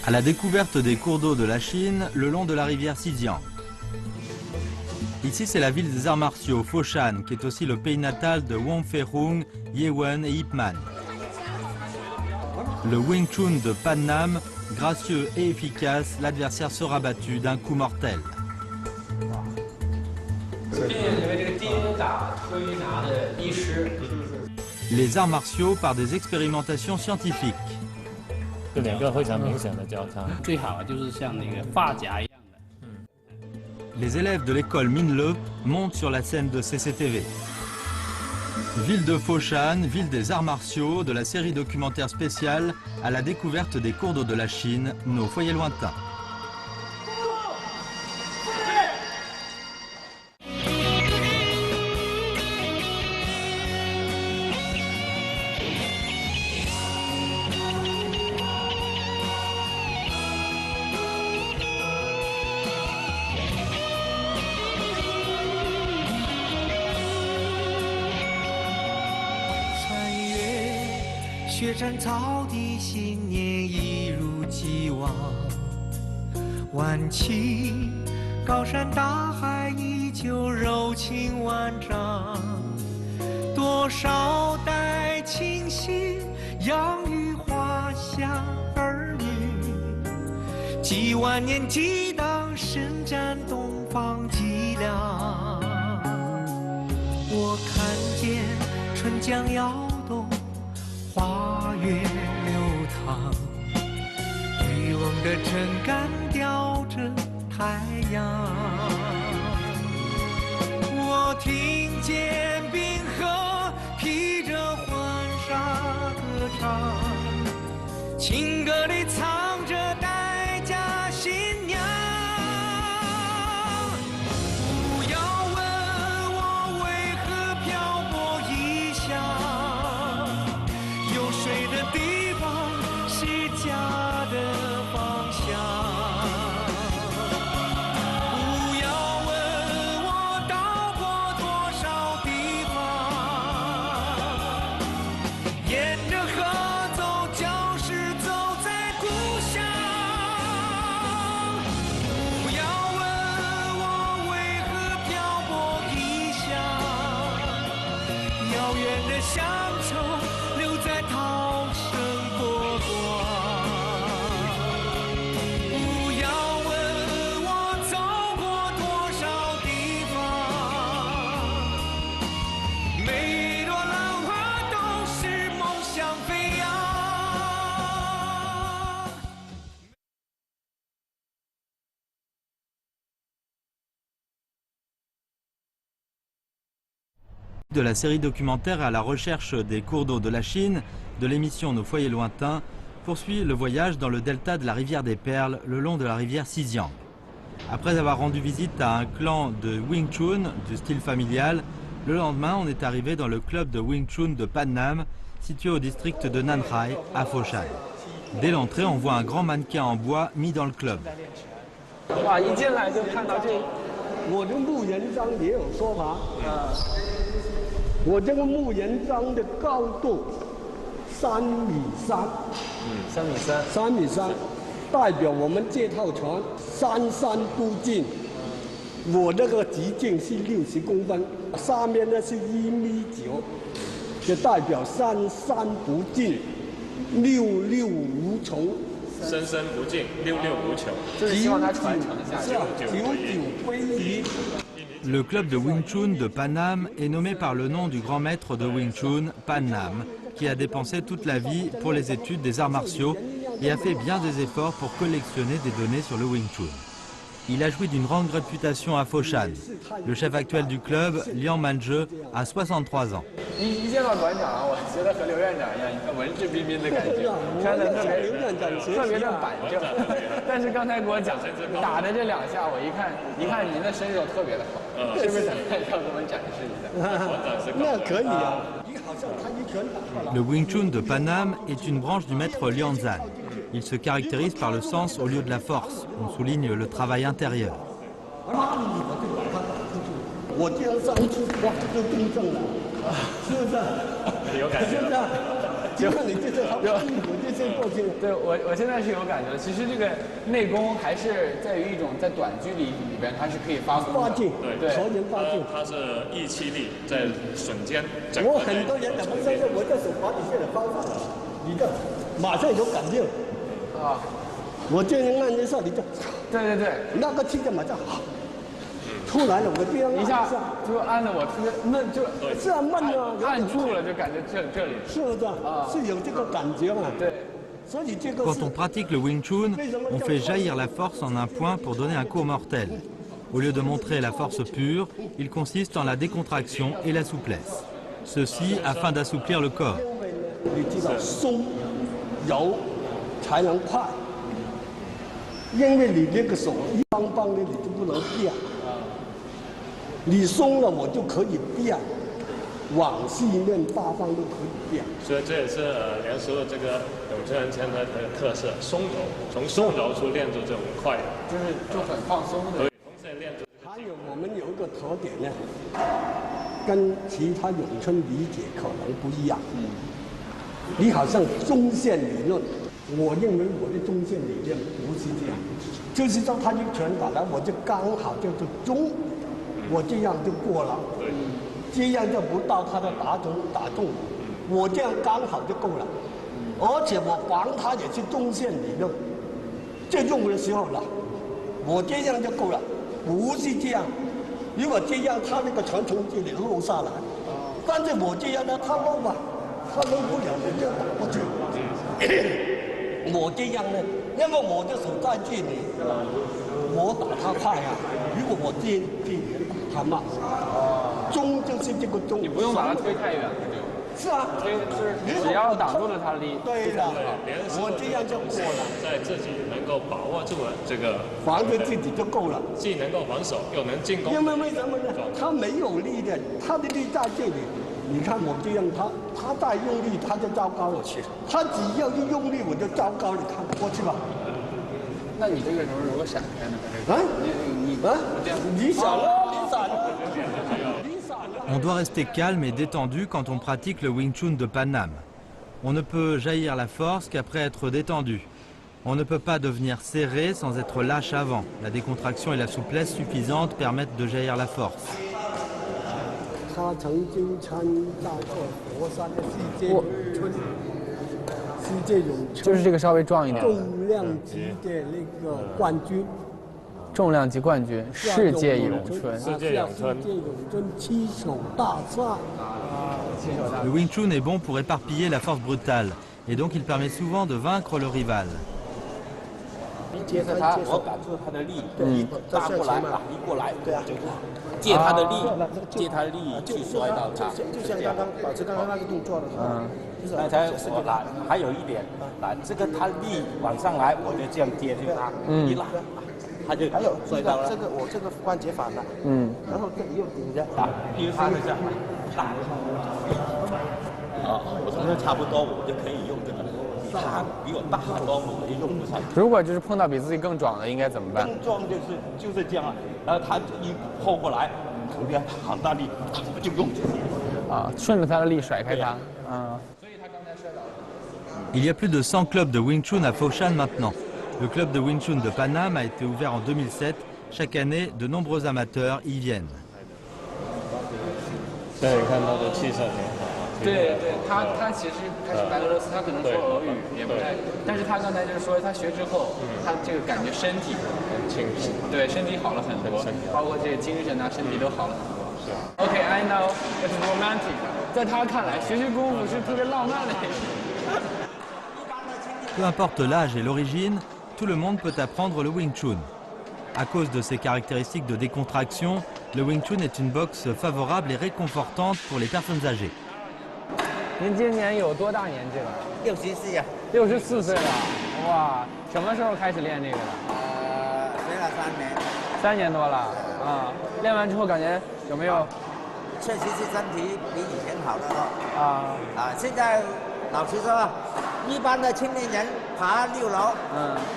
à la découverte des cours d'eau de la Chine le long de la rivière Xijiang. Ici, c'est la ville des arts martiaux, Foshan, qui est aussi le pays natal de Wong Fei-hung, Ye Wen et Ip Man. Le Wing Chun de Pan Nam, gracieux et efficace, l'adversaire sera battu d'un coup mortel. Les arts martiaux par des expérimentations scientifiques. Les élèves de l'école Minle montent sur la scène de CCTV. Ville de Foshan, ville des arts martiaux, de la série documentaire spéciale à la découverte des cours d'eau de la Chine, nos foyers lointains.雪山草地，新年一如既往。晚晴，高山大海依旧柔情万丈。多少代清新，养育华夏儿女。几万年激荡，伸展东方脊梁。我看见春江摇动。花月流淌，渔翁的撑杆吊着太阳。我听见冰河披着婚纱歌唱，情歌里藏着待嫁新娘。不要问我为何漂泊异乡。水的地方是家的方向。不要问我到过多少地方，沿着河走，就是走在故乡。不要问我为何漂泊异乡，遥远的乡愁留在涛声波光。不要问我走过多少地方，每朵浪花都是梦想飞扬。De la série documentaire à la recherche des cours d'eau de la Chine, de l'émission Nos foyers lointains, poursuit le voyage dans le delta de la rivière des Perles, le long de la rivière Xijiang. Après avoir rendu visite à un clan de Wing Chun du style familial, le lendemain on est arrivé dans le club de Wing Chun de Pan Nam, situé au district de Nanhai, à Foshan. Dès l'entrée, on voit un grand mannequin en bois mis dans le club. 哇！一进来就看到这，我的木人桩也有说法。我这个木人桩的高度3.3米3.3米，3.3米，代表我们这套船三山不进。我这个直径是60公分，上面呢是1.9米，就代表三山不进，六六无穷。生生不尽，六六无穷。就是希望它传承下去，久久归于。Le club de Wing Chun de Pan Nam est nommé par le nom du grand maître de Wing Chun, Pan Nam, qui a dépensé toute la vie pour les études des arts martiaux et a fait bien des efforts pour collectionner des données sur le Wing Chun. Il a joui d'une grande réputation à Foshan. Le chef actuel du club, Liang Manzhe, a 63 ans. 一见到馆长，我觉得和刘院长一样，一个文质彬彬的感觉，穿的特别的板正。但是刚才给我讲打的这2下，我一看您的身手特别的好，是不是要给我们展示一下？那可以啊。 Le Wing Chun de Pan Nam est une branche du maître Liang Zhan. Il se caractérise par le sens au lieu de la force. On souligne le travail intérieur. 我这样上去，哇，就更正了，是不是？有感觉。就你这是好，我这先过去。对我现在是有感觉的。其实这个内功还是在于一种在短距离里边它是可以发功的。发劲，对，朝前发劲。它是意气力在瞬间。我很多人也不相信，我这手把你现在放上来，你这马上有感觉。啊，我这样按一下你就。对对对，那个气就马上好。出来了，我这样一下就按的我特别闷，是啊闷啊，按住了就感觉这里是的，是有这个感觉嘛。对。Quand on pratique le Wing Chun, on fait jaillir la force en un point pour donner un coup mortel. Au lieu de montrer la force pure, il consiste en la décontraction et la souplesse. Ceci afin d'assouplir le corps. 你知道松柔才能快，因为你这个手一邦邦的，你就不能变。你松了，我就可以变，往西面八方都可以变。所以这也是梁师傅这个咏春人拳的特色，松柔，从松柔处练出这种快，就很放松的。对，从现在练出。还有我们有一个特点呢，跟其他咏春理解可能不一样。你好像中线理论，我认为我的中线理论不是这样，就是说他一拳打来，我就刚好就是中。我这样就过了，这样就不到他的打中，我这样刚好就够了，而且我防他也是中线理论，这用的时候了，我这样就够了，不是这样，如果这样他那个拳从这里漏下来，但是我这样呢，他漏啊，他漏不了，我就打过去。我这样呢，因为我的手在这里，我打他快啊，如果我这里。他慢，中就是这个中，你不用把它推太远，是啊，只要挡住了他的力，对的，我这样就过了，在自己能够把握住了这个，防着自己就够了，既能够防守又能进攻。因为什么呢？他没有力的，他的力在这里。你看我这样，他再用力他就糟糕了，他只要一用力我就糟糕了，看过去吧。那你这个时候如果闪开呢？On doit rester calme et détendu quand on pratique le Wing Chun de Paname. On ne peut jaillir la force qu'après être détendu. On ne peut pas devenir serré sans être lâche avant. La décontraction et la souplesse suffisantes permettent de jaillir la force. 他曾经参加过佛山的世界咏春，就是这个稍微壮一点，重量级的那个冠军。重量级冠军，世界咏春，世界咏春七手大赛。Le Wing Chun est bon pour éparpiller la force brutale, et donc il permet souvent de vaincre le rival. 接着他，我感受他的力，打过来，打一过来，对啊，借他的力，借他的力去摔到他，就像刚刚保持刚刚那个动作的，刚才我来，还有一点，来这个他力往上来，我就这样接住他，一拉。他就还有摔到了。这个我这个关节反了，然后这里又顶着打，比如他是这样打，我说差不多，我就可以用这个。他比我大很多，我就用不上。如果就是碰到比自己更壮的，应该怎么办？更壮就是这样啊，然后他一后过来，特别好大力，我就用这个。啊，顺着他的力甩开他。Il y a plus de 100 clubs de Wing Chun à Foshan maintenant. Le club de Wing Chun de Paname a été ouvert en 2007. Chaque année, de nombreux amateurs y viennent. 对，你看他的气色挺好。对对，他其实他是白俄罗斯，他可能说俄语也不太，但是他刚才就是说他学之后，他这个感觉身体很清晰，对，身体好了很多，包括这个精神啊，身体都好了很多。是啊。OK, I know it's romantic. 在他看来，学功夫是特别浪漫的一事。Peu importe l'âge et l'origine, tout le monde peut apprendre le Wing Chun. À cause de ses caractéristiques de décontraction, le Wing Chun est une boxe favorable et réconfortante pour les personnes âgées. 您今年有多大年纪了64呀。64岁了，哇！什么时候开始练这个的？学了3年。3年多了啊！练完之后感觉有没有？确实是身体比以前好得多。现在老实说，一般的青年人爬6楼，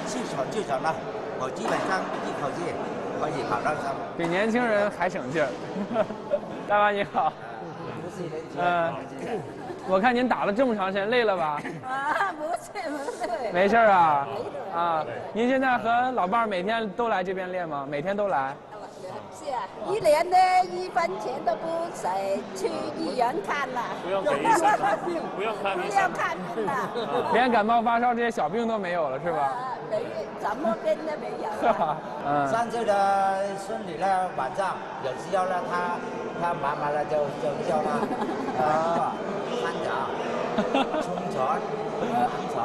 气喘就喘了，我基本上一口气可以爬到3楼。比年轻人还省劲儿。大妈你好。我看您打了这么长时间，累了吧？啊，不是，没事啊。啊，您现在和老伴儿每天都来这边练吗？每天都来？是啊，1年呢1分钱都不使去医院看了。不用给医生看病，不用看医生。不要看病了。连感冒发烧这些小病都没有了，是吧？没，什么病都没有。3岁的孙女呢，晚上有时候呢，她妈妈呢就叫她翻脚、冲船、很少，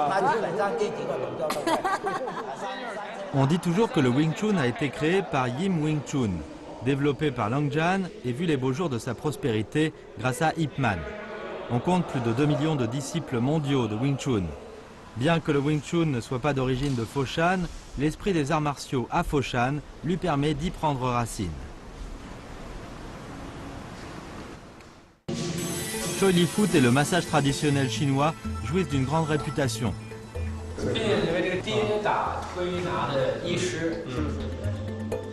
她基本上这几个动作都会。On dit toujours que le Wing Chun a été créé par Yim Wing Chun, développé par Long Jan et vu les beaux jours de sa prospérité grâce à Ip Man. On compte plus de 2 millions de disciples mondiaux de Wing Chun. Bien que le Wing Chun ne soit pas d'origine de Foshan, l'esprit des arts martiaux à Foshan lui permet d'y prendre racine. Choi Li Foot et le massage traditionnel chinois jouissent d'une grande réputation.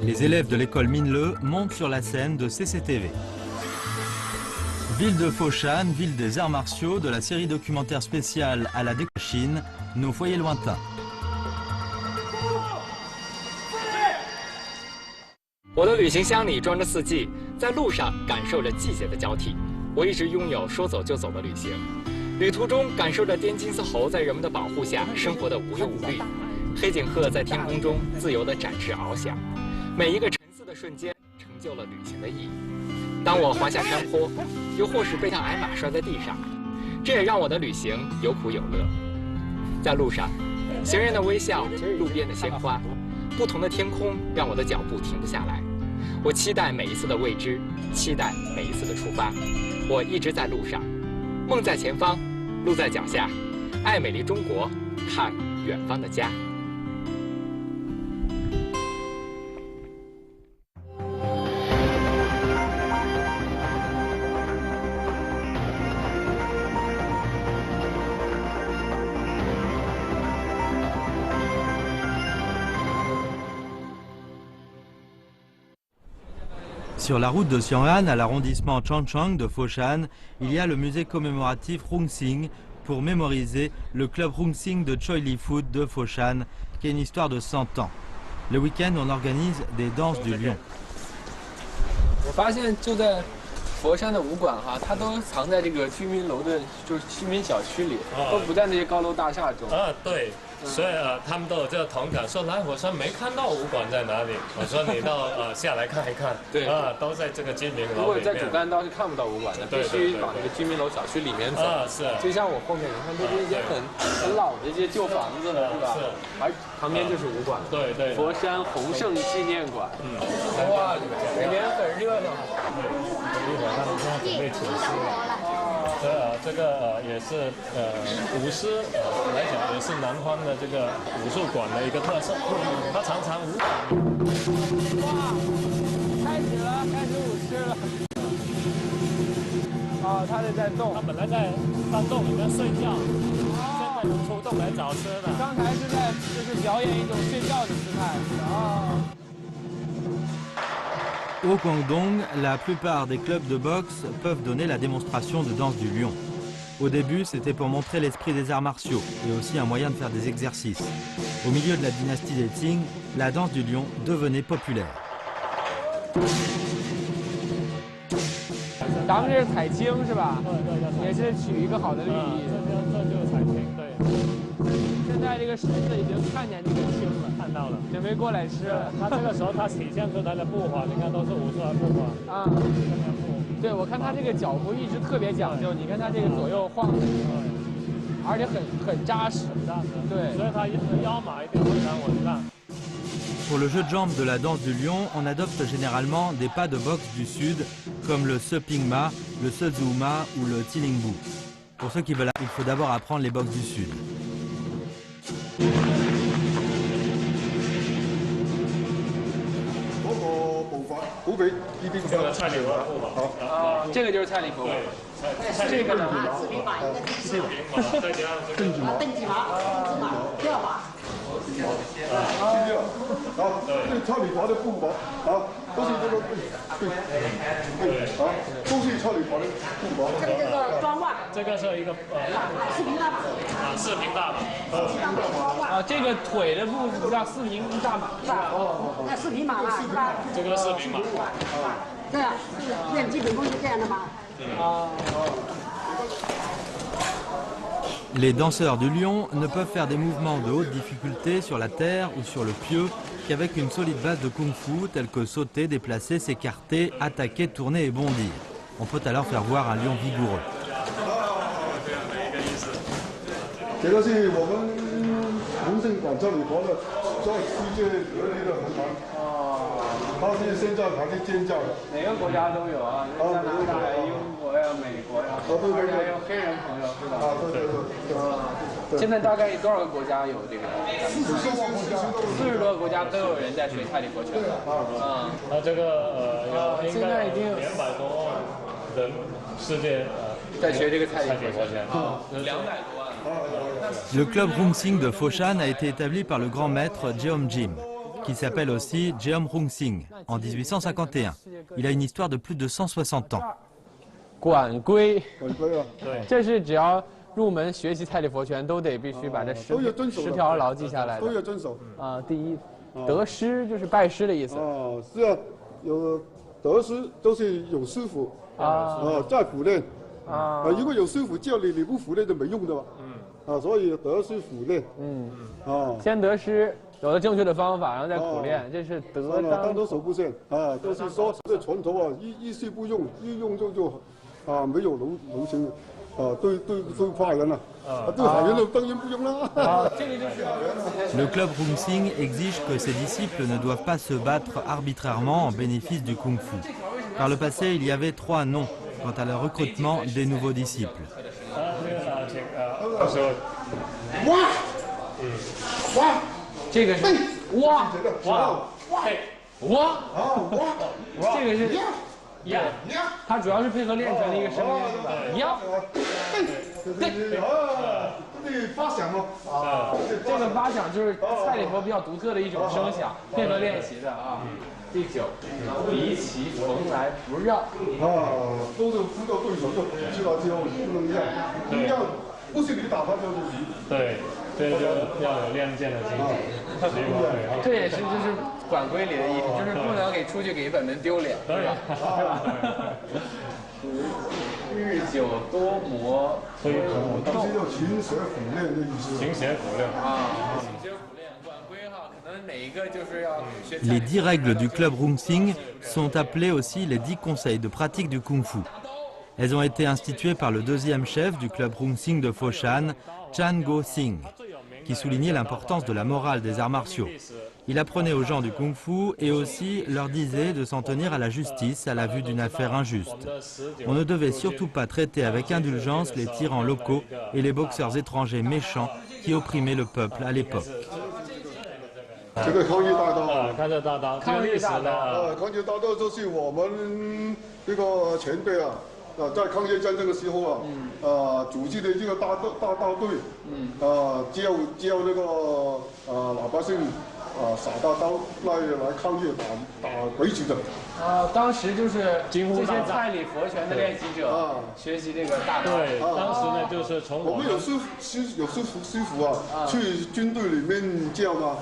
Les élèves de l'école Minle montent sur la scène de CCTV. Ville de Foshan, ville des arts martiaux, de la série documentaire spéciale à la découverte de Chine, nos foyers lointains. 我的旅行箱里装着4季，在路上感受着季节的交替。我一直拥有说走就走的旅行，旅途中感受着滇金丝猴在人们的保护下生活的无忧无虑，黑颈鹤在天空中自由地展翅翱翔，每一个沉思的瞬间成就了旅行的意义。当我滑下山坡，又或是被趟矮马摔在地上，这也让我的旅行有苦有乐。在路上，行人的微笑，路边的鲜花，不同的天空让我的脚步停不下来。我期待每一次的未知，期待每一次的出发。我一直在路上，梦在前方，路在脚下，爱美丽中国，看远方的家。Sur la route de Xiang'an à l'arrondissement Changchang de Foshan, il y a le musée commémoratif Rungsing pour mémoriser le club Rungsing de Choi Li Foot de Foshan qui a une histoire de 100 ans. Le week-end, on organise des danses du lion. 我发现就在佛山的武馆哈，它都藏在这个居民楼的，就是居民小区里，都不在那些高楼大厦中。对。所以他们都有这个同感，说来我说没看到武馆在哪里，我说你到下来看一看，对都在这个居民楼里面。如果在主干道是看不到武馆的，必须往这个居民楼小区里面走。是。就像我后面，你看这是一些很老的这些旧房子了，是吧？是。而旁边就是武馆。对。佛山洪胜纪念馆。哇，里面很热闹。一会儿他们准备请师。这个也是舞狮来讲，也是南方的这个武术馆的一个特色。它常常舞。哇，开始了，开始舞狮了。哦，它是在动。它本来在洞里面睡觉，现在出洞来找吃的。刚才是在就是表演一种睡觉的姿态。Au Guangdong, la plupart des clubs de boxe peuvent donner la démonstration de danse du lion. Au début, c'était pour montrer l'esprit des arts martiaux et aussi un moyen de faire des exercices. Au milieu de la dynastie des Qing, la danse du lion devenait populaire. 咱们这是采青是吧？对，也是取一个好的寓意。这就是采青，对。现在这个狮子已经看见这个青了，看到了，准备过来吃了。它这个时候它体现出它的步伐，你看都是武术的步伐啊。对，我看它这个脚步一直特别讲究，你看它这个左右晃的，而且很扎实，对，所以它腰马一定非常稳当。Pour le jeu de jambes de la danse du lion, on adopte généralement des pas de boxe du sud, comme le Se Pingma, le Se Zuma ou le Tilingbu. Pour ceux qui veulent, il faut d'abord apprendre les boxes du sud. 好比呢邊這個蔡李佛步伐，好，這個就是蔡李佛步。這個呢？四平馬，再加上這個蹬子馬，吊馬。好，这超理华的步伐，好，都是这个好，都是超理华的步伐。这个就是装袜，这个是一个视频大码，视频大码，这个腿的部分叫视频大码，那视频码嘛，一般这个视频码，对啊，练基本功是这样的嘛。Les danseurs du lion ne peuvent faire des mouvements de haute difficulté sur la terre ou sur le pieu qu'avec une solide base de kung-fu telle que sauter, déplacer, s'écarter, attaquer, tourner et bondir. On peut alors faire voir un lion vigoureux. 这个是我们龙胜馆超理华的在世界得力的横盘。它是现在还在建造的。哪个国家都有啊，加拿大呀、英国呀、美国呀，而且还有黑人朋友是吧？对。现在大概多少个国家有这个？40多个国家都有人在学太极佛拳。这个有现在已经有200多万人世界在学这个太极佛拳，200多万。Le club Rungsing de Foshan a été établi par le grand maître Jeom Jim, qui s'appelle aussi Jeom Rungsing, en 1851. Il a une histoire de plus de 160 ans. 馆规，对，这是只要入门学习太极佛拳都得必须把这10条牢记下来的。都要遵守。第一，得师就是拜师的意思。是啊，有得师都是有师傅在苦练。如果有师傅教你，你不苦练就没用的嘛。所以得师苦练。先得师，有了正确的方法，然后再苦练，这是得当得手不限都是说这拳头一时不用，一用就没有流行对坏人了。对好人当然不用了。Le club Rungsing exige que ses disciples ne doivent pas se battre arbitrairement en bénéfice du kung-fu. Par le passé, il y avait 3 noms quant à le recrutement des nouveaux disciples. 这个是哇，这个是呀，它主要是配合练拳的一个声音，是吧？呀，对，发响吗？这个发响就是蔡李佛比较独特的一种声响，配合练习的啊。第9，离其缝来不绕。都是知道对手就知道之后不能让，不让不是你打他就是你。对，这就要有练剑的精神。这也是就是馆规里的意思，就是不能出去给本门丢脸，对吧？日久多磨，所以当时叫勤学苦练的意思。勤学苦练勤学苦练，馆规哈，可能哪一个就是要学。Les 10 règles du club Rungsing sont appelées aussi les 10 conseils de pratique du kung-fu. Elles ont été instituées par le 2e chef du club Rungsing de Foshan, Chan Go-sing, qui soulignait l'importance de la morale des arts martiaux. Il apprenait aux gens du kung-fu et aussi leur disait de s'en tenir à la justice à la vue d'une affaire injuste. On ne devait surtout pas traiter avec indulgence les tyrans locaux et les boxeurs étrangers méchants qui opprimaient le peuple à l'époque. 这个抗日大刀，抗日大刀，这个历史的抗日大刀就是我们这个前辈在抗日战争的时候组织的这个大刀队，教那个老百姓耍大刀来抗日打鬼子的。当时就是这些太李佛拳的练习者学习这个大刀。对，当时呢就是从我们有师傅去军队里面教嘛。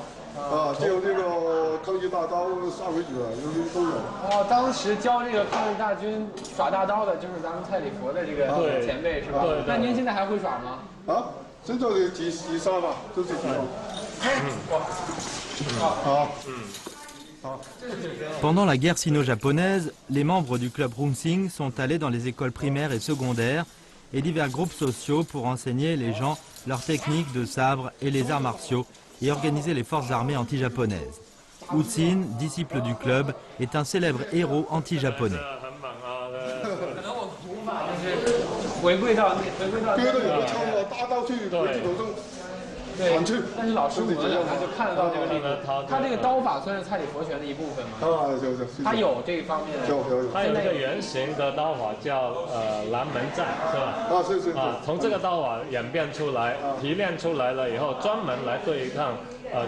教这个抗日大刀杀鬼子都有。当时教这个抗日大军耍大刀的，就是咱们蔡李佛的这个前辈是吧？对。那您现在还会耍吗？现在的几杀吧，都是几杀。Pendant la guerre sino-japonaise, les membres du club Rungsing sont allés dans les écoles primaires et secondaires et divers groupes sociaux pour enseigner les gens leurs techniques de sabre et les arts martiaux et organiser les forces armées anti-japonaises. Utsin, disciple du club, est un célèbre héros anti-japonais. 回归到对，但是老师我们就看得到这个例子，他这个刀法算是蔡李佛拳的一部分吗？他有这方面的。他有一个原型的刀法叫南门战，是吧？是。从这个刀法演变出来，提炼出来了以后，专门来对抗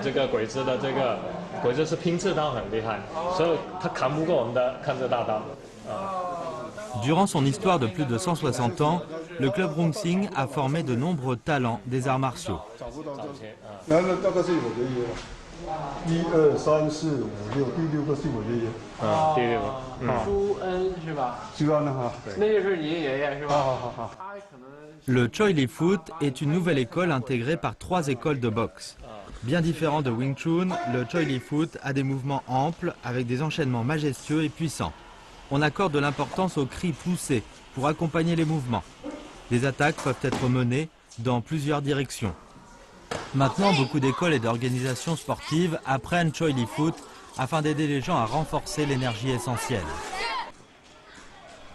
这个鬼子的这个鬼子是拼刺刀很厉害，所以他砍不过我们的抗日大刀。Durant son histoire de plus de 160 ans, le club Rung Sing a formé de nombreux talents des arts martiaux. 那个是我爷爷，1、2、3、4、5、6，第6个是我爷爷。第6个。朱恩是吧？朱恩哈。那就是您爷爷是吧？好。 Le Choi Li Foot est une nouvelle école intégrée par 3 écoles de boxe. Bien différent de Wing Chun, le Choi Li Foot a des mouvements amples avec des enchaînements majestueux et puissants. On accorde de l'importance aux cris poussés pour accompagner les mouvements. Les attaques peuvent être menées dans plusieurs directions. Maintenant, beaucoup d'écoles et d'organisations sportives apprennent Choi Li Foot afin d'aider les gens à renforcer l'énergie essentielle.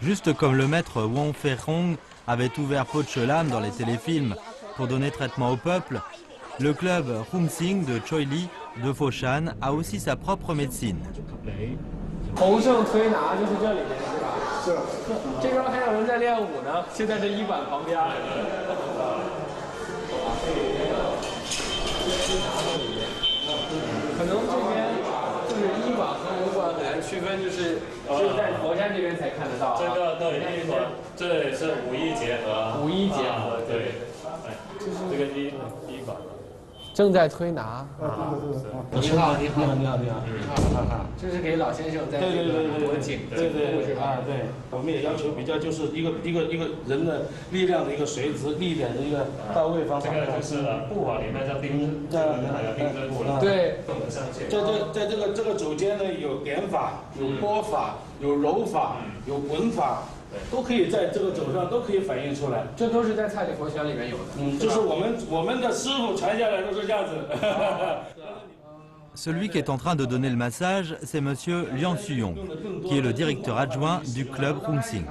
Juste comme le maître Wong Fei-hong avait ouvert Po Che-lam dans les téléfilms pour donner traitement au peuple, le club Rung Sing de Choi Li de Foshan a aussi sa propre médecine. 洪盛推拿就是这里面是吧？是。这边还有人在练武呢，就在这医馆旁边。可能这边就是医馆和武馆很难区分，就是只有在佛山这边才看得到。这个对医馆，这是武医结合。武医结合，对。这个医馆。 正在推拿。你好，你好，你好，你好，这是给老先生在脖颈颈部是吧？对，我们也要求比较就是一个人的力量的一个垂直力点的一个到位方法。这个就是步法里面叫丁字，还有丁字步了。对。在这个肘间呢，有点法，有拨法，有揉法，有滚法。 都可以在这个肘上都可以反映出来，这都是在蔡李佛拳里面有的。就是我们的师傅传下来都是这样子。Celui qui est en train de donner le massage, c'est Monsieur Liang Suyong, qui est le directeur adjoint du club Rung Sing.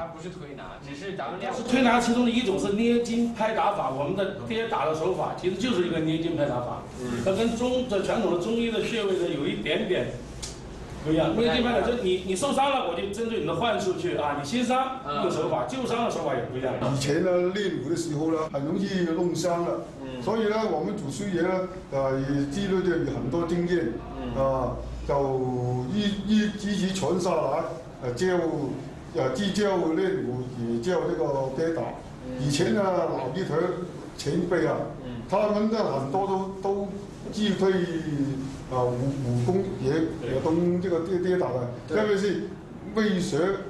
推拿其中的一种是捏筋拍打法，我们的跌打的手法其实就是一个捏筋拍打法，它跟传统的中医的穴位呢有一点点。 不一样，捏筋拍打就你受伤了，我就针对你的患处去啊，你新伤用手法，旧伤的手法也不一样。以前呢练武的时候呢，很容易弄伤了，所以呢，我们祖师爷呢，也积累了很多经验，就一直传下来，既教练武，也教这个跌打。以前呢，老一头前辈啊，他们的很多都既会。 武功也懂这个跌打的，特别是未学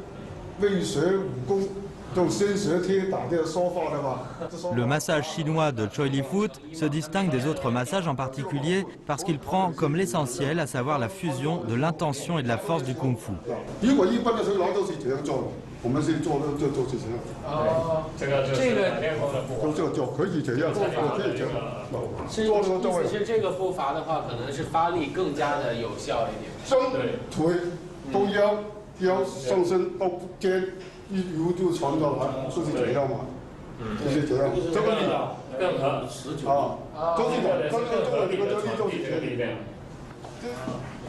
武功就先学跌打这个说法的嘛。Le massage chinois de Choi Li Foot se distingue des autres massages en particulier parce qu'il prend comme l'essentiel, à savoir la fusion de l'intention et de la force du kung-fu. 如果一般的水佬都是这样做的，我们是做的就是这样。哦，这个就是练功的步伐。就可以这样，可以这样。 是意思是这个步伐的话，可能是发力更加的有效一点。双腿都腰上身都肩一路就传到来，就是这样嘛。就是这样，这个力量更和持久啊，都是的，这个力量。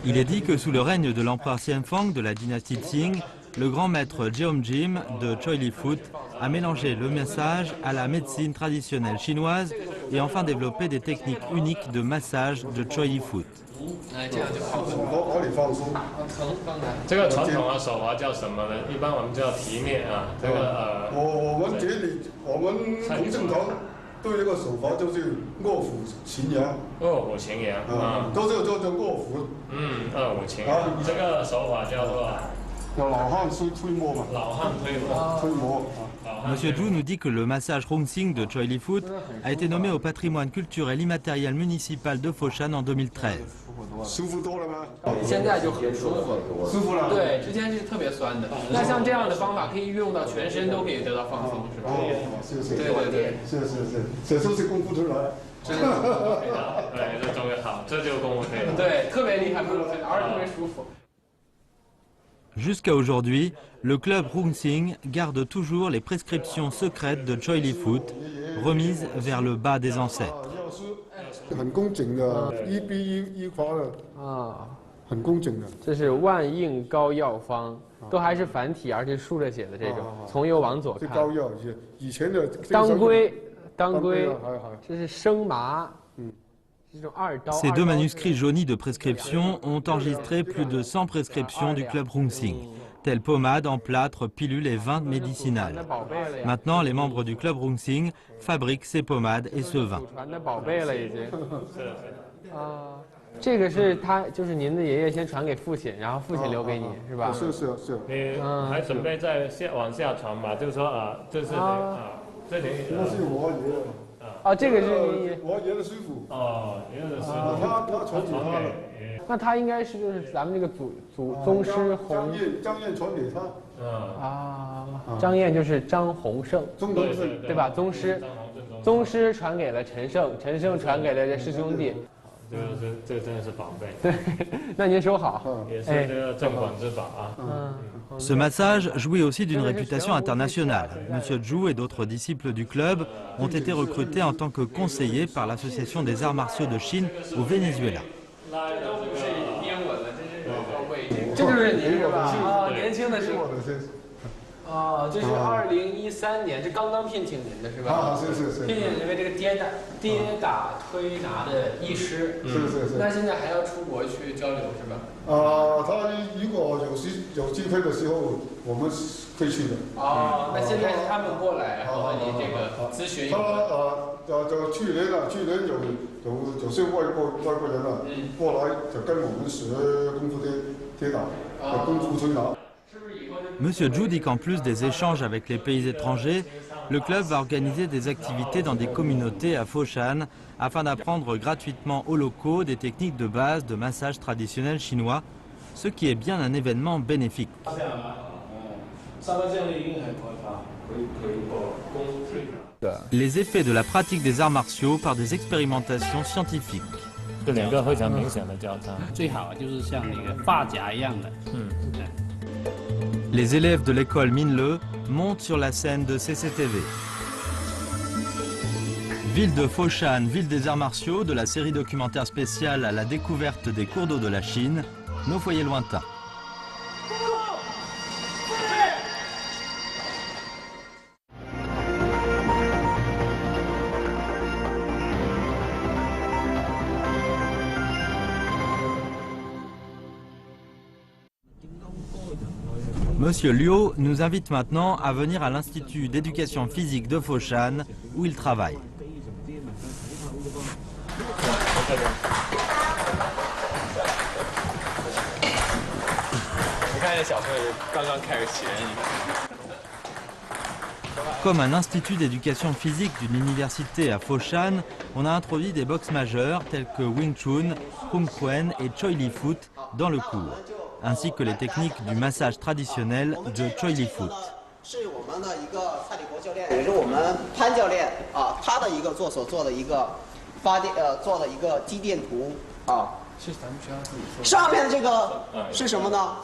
Il est dit que sous le règne de l'empereur Xianfang de la dynastie Qing, le grand maître Jeom Jim de Choi Li Foot a mélangé le massage à la médecine traditionnelle chinoise et enfin développé des techniques uniques de massage de Choi Li Foot. 这个传统的手法叫什么呢？一般我们叫提面啊。这个我们这里我们同正堂对这个手法就是卧虎擒羊。卧虎擒羊啊，都是做卧虎。卧虎擒羊。这个手法叫做。 Monsieur Zhu nous dit que le massage Rung Sing de Choi Li Foot a été nommé au patrimoine culturel immatériel municipal de Foshan en 2013. 现在就很舒服，舒服了。对，之前是特别酸的。那像这样的方法可以运用到全身，都可以得到放松，是吧？对，这都是功夫出来。真的，对，这终于好，这就功夫推拿。对，特别厉害，功夫推拿，而且特别舒服。 Jusqu'à aujourd'hui, le club Rung Sing garde toujours les prescriptions secrètes de Choi Li Foot, remises vers le bas des ancêtres. 很工整的，一笔一划的啊，很工整的。这是万应膏药方，都还是繁体，而且竖着写的这种。从右往左看。膏药以前的当归，这是生麻， Ces deux manuscrits jaunis de prescription ont enregistré plus de 100 prescriptions du club Rungsing, telles pommades, emplâtres, pilules et vins médicinales. Maintenant, les membres du club Rungsing fabriquent ces pommades et ce vin. 这个是他，就是您的爷爷先传给父亲，然后父亲留给你，是吧？是。你还准备再往下传吗？就是说这是这里。那是我爷。这个是你我爷的师傅。爷爷的师傅。他传给他的。那他应该是就是咱们这个宗师洪。张燕传给他。张燕就是张洪胜，对吧？宗师传给了陈胜，陈胜传给了这师兄弟。 这个真的是宝贝。对，那您收好。也是这个镇馆之宝啊。Ce massage jouit aussi d'une réputation internationale. Monsieur Zhu et d'autres disciples du club ont été recrutés en tant que conseillers par l'Association des arts martiaux de Chine au Venezuela. 这就是您是吧？年轻的时候。 这是2013年，这刚刚聘请您的是吧？是。聘请您为这个跌打推拿的医师。是。那现在还要出国去交流是吧？他如果有机会的时候，我们会去的。那现在是他们过来和你这个咨询。就去年有些外国人过来就跟我们学功夫跌打，功夫推拿。 Monsieur Zhu dit qu'en plus des échanges avec les pays étrangers, le club va organiser des activités dans des communautés à Foshan afin d'apprendre gratuitement aux locaux des techniques de base de massage traditionnel chinois, ce qui est bien un événement bénéfique. Les effets de la pratique des arts martiaux par des expérimentations scientifiques. 这两个非常明显的交叉，最好就是像那个发夹一样的。Les élèves de l'école Minle montent sur la scène de CCTV. Ville de Foshan, ville des arts martiaux, de la série documentaire spéciale à la découverte des cours d'eau de la Chine, nos foyers lointains. Monsieur Liu nous invite maintenant à venir à l'Institut d'éducation physique de Foshan, où il travaille. Comme un institut d'éducation physique d'une université à Foshan, on a introduit des boxes majeures telles que Wing Chun, Kung Kuen et Choi Li Foot dans le cours, ainsi que les techniques du massage traditionnel de Choi Li Foot. 是我们的一个蔡立国教练，也是我们潘教练他的一个所做的一个做的一个肌电图是咱们学校自己做的。上面这个是什么呢？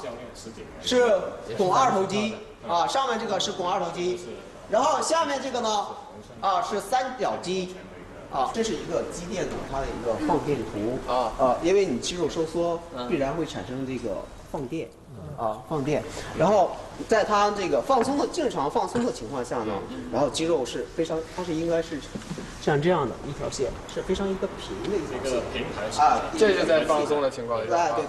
是肱二头肌上面这个是肱二头肌，然后下面这个呢是三角肌这是一个肌电图，它的一个放电图因为你肌肉收缩必然会产生这个放电。 放电，然后在它这个正常放松的情况下呢，然后肌肉是非常，它是应该是像这样的一条线，是非常一个平的一条线，平排这是在放松的情况下。对。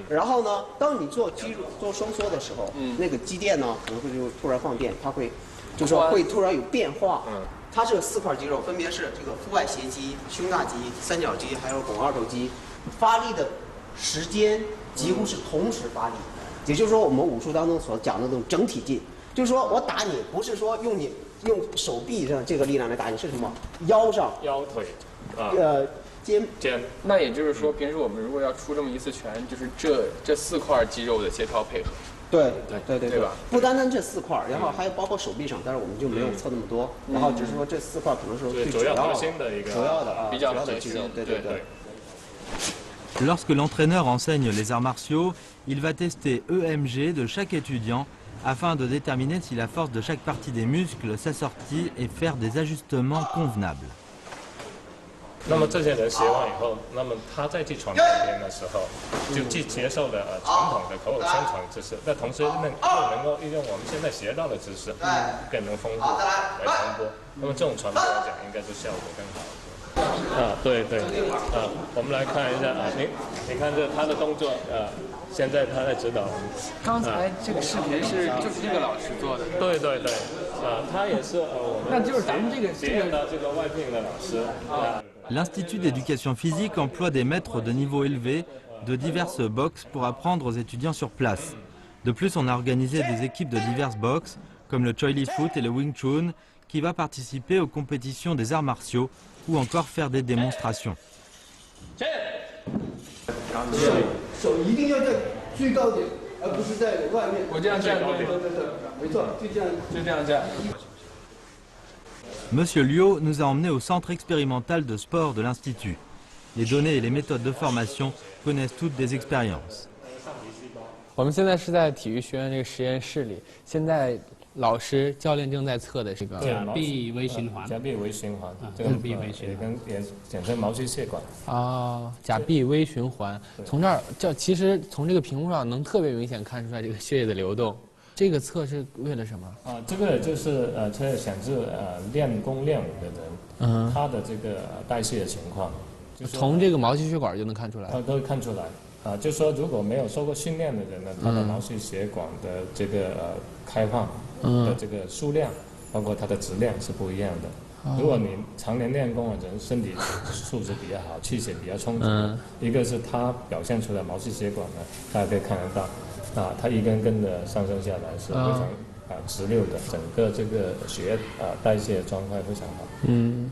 然后呢，当你做肌肉做收缩的时候，那个肌电呢可能会就突然放电，它会就是说会突然有变化。它这4块肌肉分别是这个腹外斜肌、胸大肌、三角肌，还有肱二头肌，发力的时间几乎是同时发力。 也就是说，我们武术当中所讲的那种整体劲，就是说我打你不是说用手臂上这个力量来打你，是什么？腰上、腰腿，肩。那也就是说，平时我们如果要出这么一次拳，就是这4块肌肉的协调配合。对吧？不单单这4块，然后还有包括手臂上，但是我们就没有测那么多。然后只是说这4块可能是最主要的、比较的肌肉。对。 Lorsque l'entraîneur enseigne les arts martiaux, il va tester EMG de chaque étudiant afin de déterminer si la force de chaque partie des muscles s'assortit et faire des ajustements convenables. 那么这些人学完以后，那么他再去传别人的时候，就既接受了传统的口口相传知识，那同时又能够利用我们现在学到的知识更能丰富来传播。那么这种传播来讲，应该是效果更好。对对，我们来看一下你看这他的动作，现在他在指导我们。刚才这个视频就是这个老师做的。对对对，他也是我们。那就是咱们这个外聘的老师。L'Institut d'éducation physique emploie des maîtres de niveau élevé de diverses boxes pour apprendre aux étudiants sur place. De plus, on a organisé des équipes de diverses boxes, comme le Choi Li Foot et le Wing Chun, qui va participer aux compétitions des arts martiaux ou encore faire des démonstrations. 手一定要在最高点，而不是在外面。我这样站，对，没错，就这样站。 Monsieur Liu nous a emmenés au centre expérimental de sport de l'Institut. Les données et les méthodes de formation connaissent toutes des expériences. 我们现在是在体育学院这个实验室里，现在老师教练正在测的这个假臂微循环。假臂微循环，这个也简称毛细血管。假臂微循环，从这儿其实从这个屏幕上能特别明显看出来这个血液的流动。 这个测是为了什么？这个就是测显示练功练武的人，他的这个代谢的情况，从这个毛细血管就能看出来。都会看出来，就是说如果没有受过训练的人呢，他的毛细血管的这个开放的这个数量，包括它的质量是不一样的。如果你常年练功的人，身体素质比较好，气血比较充足，一个是他表现出来毛细血管呢，大家可以看得到。 它一根根的上升下来是非常直溜的，整个这个血液代谢状态非常好。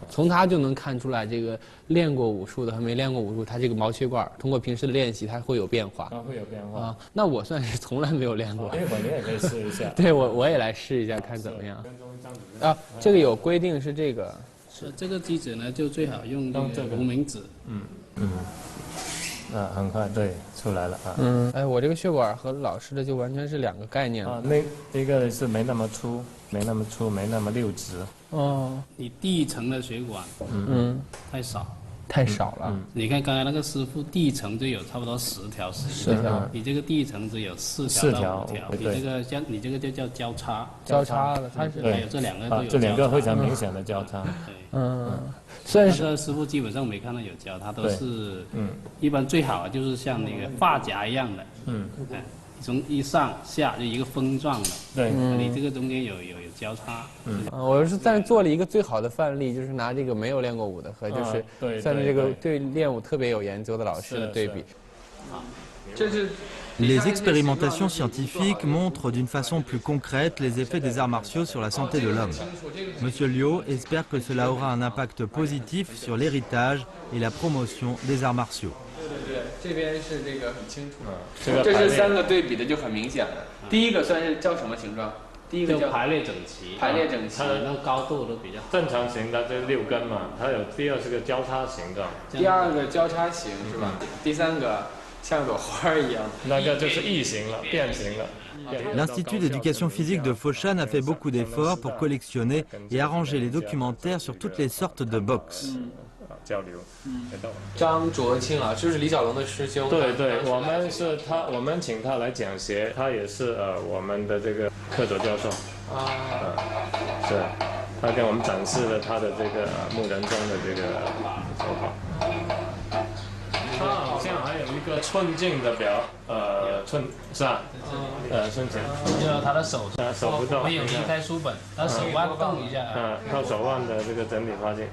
从它就能看出来，这个练过武术的和没练过武术，它这个毛血管通过平时的练习，它会有变化。会有变化。那我算是从来没有练过。一会儿你也可以试一下。对，我也来试一下，看怎么样。这个有规定是这个。是这个机子呢，就最好用这个无名指。很快对出来了啊。我这个血管和老师的就完全是两个概念了。那个是没那么粗，没那么溜直。你第一层的血管，太少了。你看刚才那个师傅第一层就有差不多10条，你这个第一层只有4条到5条，你这个就叫交叉。交叉了，它是还有这两个都有。这两个非常明显的交叉。算是师傅基本上没看到有交叉，都是一般最好就是像那个发夹一样的，从一上下就一个风状的，对，你这个中间有交叉。我是算是做了一个最好的范例，就是拿这个没有练过武的和就是算是这个对练武特别有研究的老师的对比。这是。 Les expérimentations scientifiques montrent d'une façon plus concrète les effets des arts martiaux sur la santé de l'homme. Monsieur Liu espère que cela aura un impact positif sur l'héritage et la promotion des arts martiaux. 这边是这个很清楚。这是3个对比的就很明显了。第一个算是叫什么形状？第一个叫排列整齐。排列整齐，那高度都比较正常型的，这6根嘛，它有第2是个交叉型的。第2个交叉型是吧？第3个。 L'Institut d'éducation physique de Foshan a fait beaucoup d'efforts pour collectionner et arranger les documentaires sur toutes les sortes de boxe. 张卓清老师就是李小龙的师兄。对，我们请他来讲学，他也是我们的这个客座教授。是，他给我们展示了他的这个木人桩的这个手法。 他好像还有一个寸劲的寸是吧？寸劲。就是他的手不动，没有离开书本，他手腕动一下。靠手腕的这个整体发劲。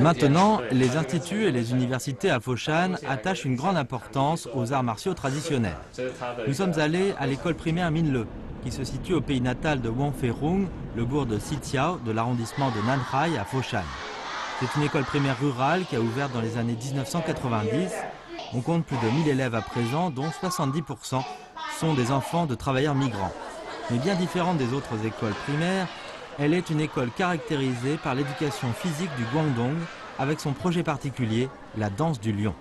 Maintenant, les instituts et les universités à Foshan attachent une grande importance aux arts martiaux traditionnels. Nous sommes allés à l'école primaire Minle, qui se situe au pays natal de Wang Ferung, le bourg de Xitiao de l'arrondissement de Nanhai à Foshan. C'est une école primaire rurale qui a ouvert dans les années 1990. On compte plus de 1000 élèves à présent, dont 70% sont des enfants de travailleurs migrants. Mais bien différente des autres écoles primaires, elle est une école caractérisée par l'éducation physique du Guangdong, avec son projet particulier, la danse du lion.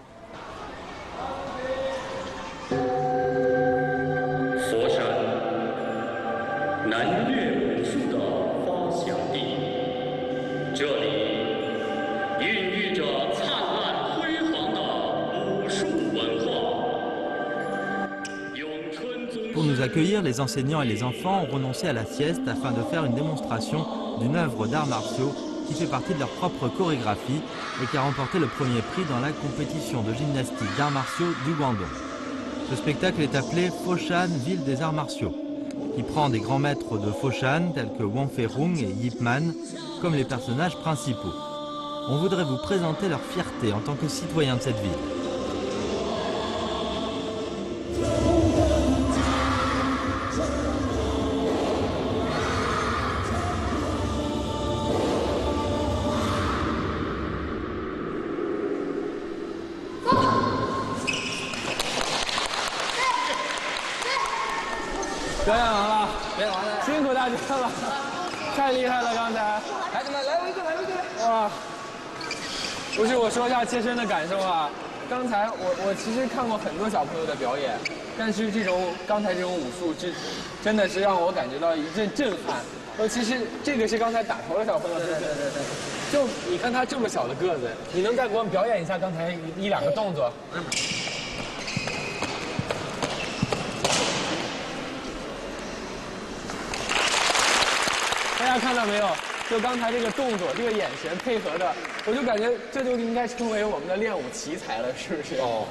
Pour nous accueillir, les enseignants et les enfants ont renoncé à la sieste afin de faire une démonstration d'une œuvre d'arts martiaux qui fait partie de leur propre chorégraphie et qui a remporté le premier prix dans la compétition de gymnastique d'arts martiaux du Guangdong. Ce spectacle est appelé Foshan, ville des arts martiaux, qui prend des grands maîtres de Foshan tels que Wang Feirong et Yip Man comme les personnages principaux. On voudrait vous présenter leur fierté en tant que citoyens de cette ville.表演完了，辛苦大家了，太厉害了！刚才，孩子们来围着，哇！不是，我说一下切身的感受啊。刚才我其实看过很多小朋友的表演，但是刚才这种武术真的是让我感觉到一阵震撼。其实这个是刚才打头的小朋友，对。就你看他这么小的个子，你能再给我们表演一下刚才一两个动作？大家看到没有？就刚才这个动作、这个眼神配合的，我就感觉这就应该称为我们的练武奇才了，是不是？哦，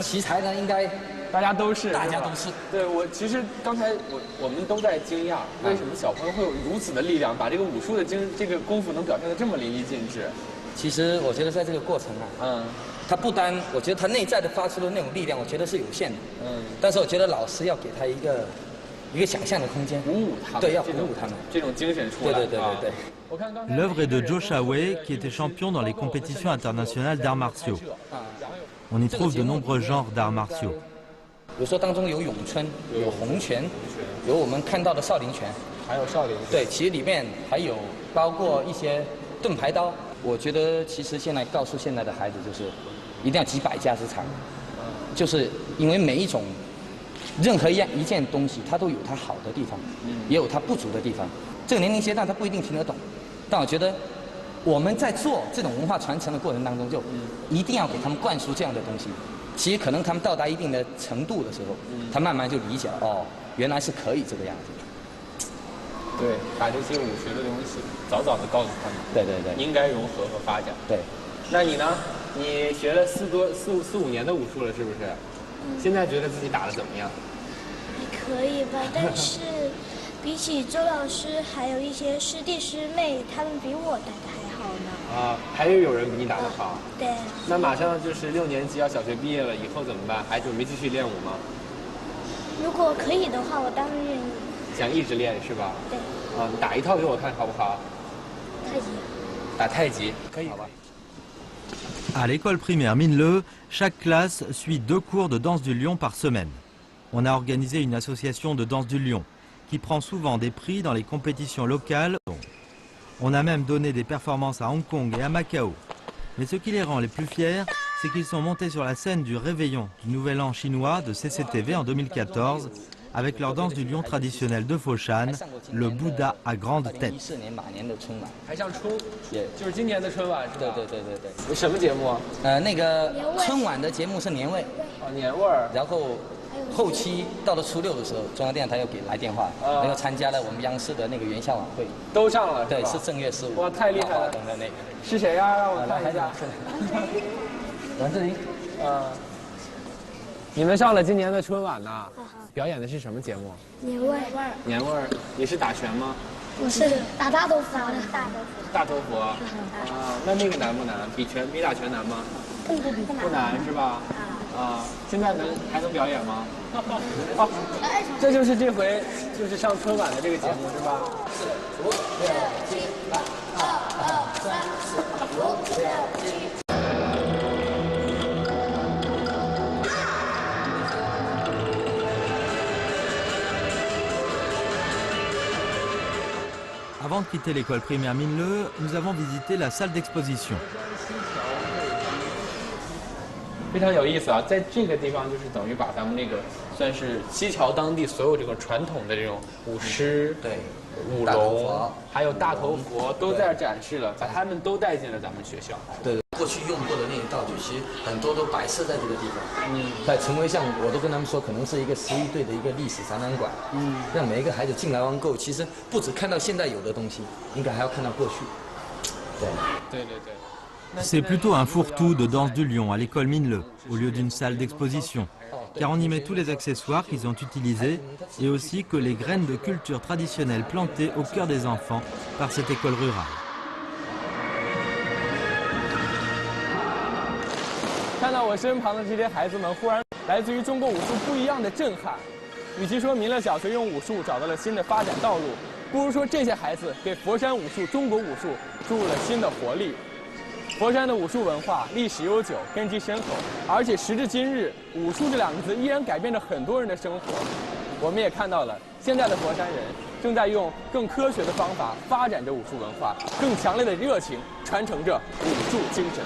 奇才呢，应该大家都是，大家都是。对，其实刚才我们都在惊讶，为什么小朋友会有如此的力量，把这个武术的这个功夫能表现得这么淋漓尽致？其实我觉得在这个过程啊，他不单，我觉得他内在的发出的那种力量，我觉得是有限的，但是我觉得老师要给他一个想象的空间，鼓舞他们，对，要鼓舞他们，这种精神出来。对。L'œuvre est de Zhou Shaowei, qui était champion dans les compétitions internationales d'arts martiaux. On y trouve de nombreux genres d'arts martiaux. 比如说当中有咏春，有洪拳，有我们看到的少林拳，还有少林拳。对，其实里面还有包括一些盾牌刀。我觉得其实现在告诉现在的孩子就是，一定要集百家之长，就是因为每一种。任何一件东西，它都有它好的地方，也有它不足的地方。这个年龄阶段他不一定听得懂，但我觉得我们在做这种文化传承的过程当中，就一定要给他们灌输这样的东西。其实可能他们到达一定的程度的时候，他慢慢就理解了，哦，原来是可以这个样子。对，把这些武学的东西早早的告诉他们，对，应该融合和发展。对，那你呢？你学了4、5年的武术了，是不是？现在觉得自己打得怎么样？还可以吧，但是比起周老师，还有一些师弟师妹，他们比我打得还好呢。还有人比你打得好？对。那马上就是6年级要小学毕业了，以后怎么办？还准备继续练武吗？如果可以的话，我当然愿意。想一直练是吧？对。你打一套给我看好不好？太极。打太极可以，好吧。À l'école primaire Minleu, chaque classe suit 2 cours de danse du lion par semaine. On a organisé une association de danse du lion qui prend souvent des prix dans les compétitions locales. On a même donné des performances à Hong Kong et à Macao. Mais ce qui les rend les plus fiers, c'est qu'ils sont montés sur la scène du réveillon du Nouvel An chinois de CCTV en 2014 avec leur danse du lion traditionnelle de Foshan, le Bouddha à grande tête. 还上春，就是今年的春晚是吧？对。什么节目啊？那个春晚的节目是年味。年味儿。然后后期到了初6的时候，中央电视台又来电话，然后参加了我们央视的那个元宵晚会，都上了。对，是正月15。哇，太厉害了！等的那个是谁呀？让我看一下。王志林。你们上了今年的春晚呢？表演的是什么节目？年味。年味儿，你是打拳吗？我是打大头佛的。大头佛。那个难不难？比打拳难吗？不难是吧？现在还能表演吗？这就是这回就是上春晚的这个节目是吧？是。5、6、7、8、2、2、3、4、5、6、7。Avant de quitter l'école primaire Minleu, nous avons visité la salle d'exposition. 非常有意思啊，在这个地方就是等于把咱们这个算是西侨当地所有这个传统的这种舞狮、舞龙，还有大头佛都在展示了，把他们都带进了咱们学校。对，过去用过的那些道具，其实很多都摆设在这个地方。它成为像我都跟他们说，可能是一个11队的一个历史展览馆。让每一个孩子进来玩够，其实不只看到现在有的东西，应该还要看到过去。C'est plutôt un fourre-tout de danse du lion à l'école Minleu, au lieu d'une salle d'exposition. Car on y met tous les accessoires qu'ils ont utilisés et aussi que les graines de culture traditionnelle plantées au cœur des enfants par cette école rurale. 看到我身旁的这些孩子们，忽然来自于中国武术不一样的震撼。与其说民乐小学用武术找到了新的发展道路，不如说这些孩子给佛山武术、中国武术注入了新的活力。佛山的武术文化历史悠久，根基深厚，而且时至今日，武术这两个字依然改变着很多人的生活。我们也看到了，现在的佛山人正在用更科学的方法发展着武术文化，更强烈的热情传承着武术精神。